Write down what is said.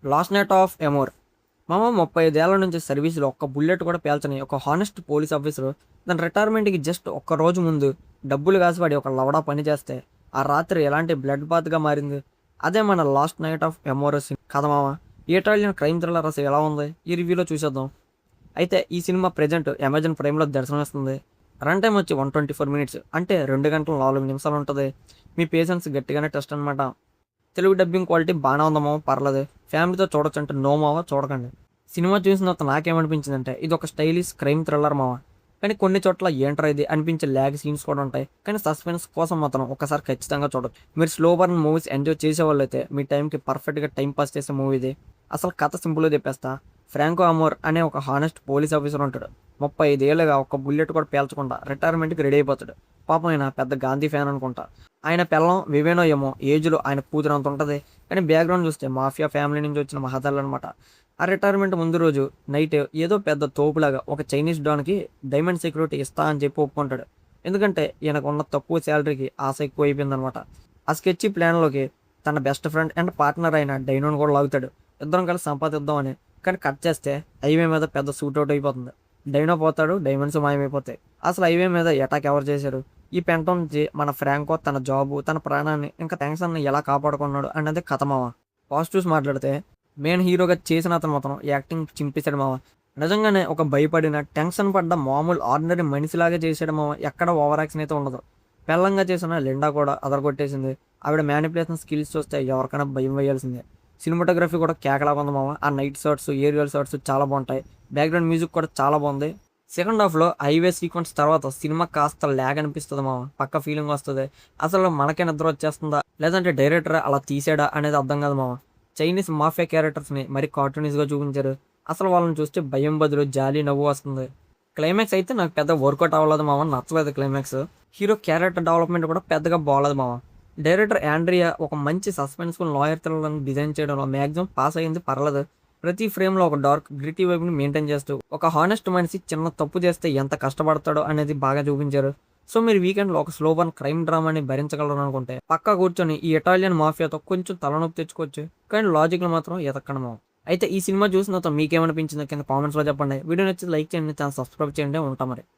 Last knight of ఎమోర్. మామ 35 ఏళ్ల నుంచి సర్వీస్లో ఒక్క బుల్లెట్ కూడా పేల్చని ఒక హానెస్ట్ పోలీస్ ఆఫీసర్ తన రిటైర్మెంట్కి జస్ట్ ఒక్క రోజు ముందు డబ్బులు కాసిపడి ఒక లవడా పని చేస్తే ఆ రాత్రి ఎలాంటి బ్లడ్ బాత్గా మారింది. అదే మన లాస్ట్ నైట్ ఆఫ్ ఎమోరస్ కథ మామ. ఈ ఇటాలియన్ క్రైమ్ థ్రిల్లర్ అసలు ఎలా ఉంది ఈ రివ్యూలో చూసేద్దాం. అయితే ఈ సినిమా ప్రెజెంట్ అమెజాన్ ప్రైమ్లో దర్శనమిస్తుంది. రన్ టైం వచ్చి 124 మినిట్స్, అంటే 2 గంటల 4 నిమిషాలు ఉంటుంది. మీ పేషెన్స్ గట్టిగానే టెస్ట్ అనమాట. తెలుగు డబ్బింగ్ క్వాలిటీ బాగానే ఉందమ్మో, పర్లేదు. ఫ్యామిలీతో చూడొచ్చు అంటే నో మావా, చూడకండి. సినిమా చూసిన తర్వాత నాకేమనిపించిందంటే ఇది ఒక స్టైలిష్ క్రైమ్ థ్రిల్లర్ మావా, కానీ కొన్ని చోట్ల ఏంట్రా ఇది అనిపించే ల్యాగ్ సీన్స్ కూడా ఉంటాయి. కానీ సస్పెన్స్ కోసం మాత్రం ఒకసారి ఖచ్చితంగా చూడొచ్చు. మీరు స్లో బర్న్ మూవీస్ ఎంజాయ్ చేసేవాళ్ళు అయితే మీ టైంకి పర్ఫెక్ట్గా టైం పాస్ చేసే మూవీ ఇది. అసలు కథ సింపుల్గా చెప్పేస్తా. ఫ్రాంకో అమోర్ అనే ఒక హానెస్ట్ పోలీస్ ఆఫీసర్ ఉంటాడు. 35 ఏళ్ళుగా ఒక బుల్లెట్ కూడా పేల్చకుండా రిటైర్మెంట్కి రెడీ అయిపోతాడు. పాపం ఆయన పెద్ద గాంధీ ఫ్యాన్ అనుకుంటా. ఆయన పెళ్ళం వివేనో ఏమో ఏజ్లో ఆయన కూతురు అంత ఉంటుంది. కానీ బ్యాక్గ్రౌండ్ చూస్తే మాఫియా ఫ్యామిలీ నుంచి వచ్చిన మహతలు అనమాట. ఆ రిటైర్మెంట్ ముందు రోజు నైట్ ఏదో పెద్ద తోపులాగా ఒక చైనీస్ డాన్కి డైమండ్ సెక్యూరిటీ ఇస్తా అని చెప్పి ఒప్పుకుంటాడు. ఎందుకంటే ఈయనకు ఉన్న తక్కువ శాలరీకి ఆశ ఎక్కువ అయిపోయిందనమాట. ఆ స్కెచ్ ప్లాన్లోకి తన బెస్ట్ ఫ్రెండ్ అండ్ పార్ట్నర్ అయిన డైనోని కూడా లాగుతాడు, ఇద్దరం కలిసి సంపాదిద్దామని. కానీ కట్ చేస్తే హైవే మీద పెద్ద సూట్అవుట్ అయిపోతుంది. డైనో పోతాడు, డైమండ్స్ మాయమైపోతాయి. అసలు హైవే మీద అటాక్ ఎవరు చేశారు? ఈ పెంట నుంచి మన ఫ్రాంకో తన జాబు, తన ప్రాణాన్ని, ఇంకా థ్యాంక్స్ అన్న ఎలా కాపాడుకున్నాడు అన్నది కథ మావ. పాజిటివ్స్ మాట్లాడితే మెయిన్ హీరోగా చేసిన అతను మాత్రం యాక్టింగ్ చింపేశాడు మావ. నిజంగానే ఒక భయపడిన టెన్షన్ పడ్డ మామూలు ఆర్డినరీ మనిషిలాగే చేసాడు మావ. ఎక్కడ ఓవర్ యాక్షన్ అయితే ఉండదు. పెళ్ళంగా చేసిన లిండా కూడా అదరగొట్టేసింది. ఆవిడ మ్యానిపులేషన్ స్కిల్స్ చూస్తే ఎవరికైనా భయం వేయాల్సిందే. సినిమాటోగ్రఫీ కూడా కేకలాగా ఉంది మామ. ఆ నైట్ షాట్స్, ఏరియల్ షాట్స్ చాలా బాగుంటాయి. బ్యాక్గ్రౌండ్ మ్యూజిక్ కూడా చాలా బాగుంది. సెకండ్ హాఫ్లో హైవే సీక్వెన్స్ తర్వాత సినిమా కాస్త ల్యాగ్ అనిపిస్తుంది మామ. పక్క ఫీలింగ్ వస్తుంది. అసలు మనకే నిద్ర వచ్చేస్తుందా లేదంటే డైరెక్టర్ అలా తీసాడా అనేది అర్థం కాదు మామ. చైనీస్ మాఫియా క్యారెక్టర్స్ని మరి కార్టూనిస్గా చూపించారు. అసలు వాళ్ళని చూస్తే భయం బదులు జాలి, నవ్వు వస్తుంది. క్లైమాక్స్ అయితే నాకు పెద్ద వర్కౌట్ అవ్వలేదు మామ, నచ్చలేదు క్లైమాక్స్. హీరో క్యారెక్టర్ డెవలప్మెంట్ కూడా పెద్దగా బాగలేదు మామ. డైరెక్టర్ ఆండ్రియా ఒక మంచి సస్పెన్స్ఫుల్ లాయర్ థ్రిల్లర్ని డిజైన్ చేయడంలో మ్యాక్సిమం పాస్ అయ్యింది, పర్లేదు. ప్రతి ఫ్రేమ్లో ఒక డార్క్ గ్రిటీ వైపుని మెయింటైన్ చేస్తూ ఒక హానెస్ట్ మనిషి చిన్న తప్పు చేస్తే ఎంత కష్టపడతాడో అనేది బాగా చూపించారు. సో మీరు వీకెండ్లో ఒక స్లో బర్న్ క్రైమ్ డ్రామాని భరించగలరు అనుకుంటే పక్కా కూర్చొని ఈ ఇటాలియన్ మాఫియాతో కొంచెం తలనొప్పి తెచ్చుకోవచ్చు. కానీ లాజిక్లో మాత్రం ఎతక్కడమో. అయితే ఈ సినిమా చూసిన తర్వాత మీకేమనిపించిందో కింద కామెంట్స్లో చెప్పండి. వీడియో నచ్చితే లైక్ చేయండి, ఛానల్ సబ్స్క్రైబ్ చేయండి. ఉంటాం మరి.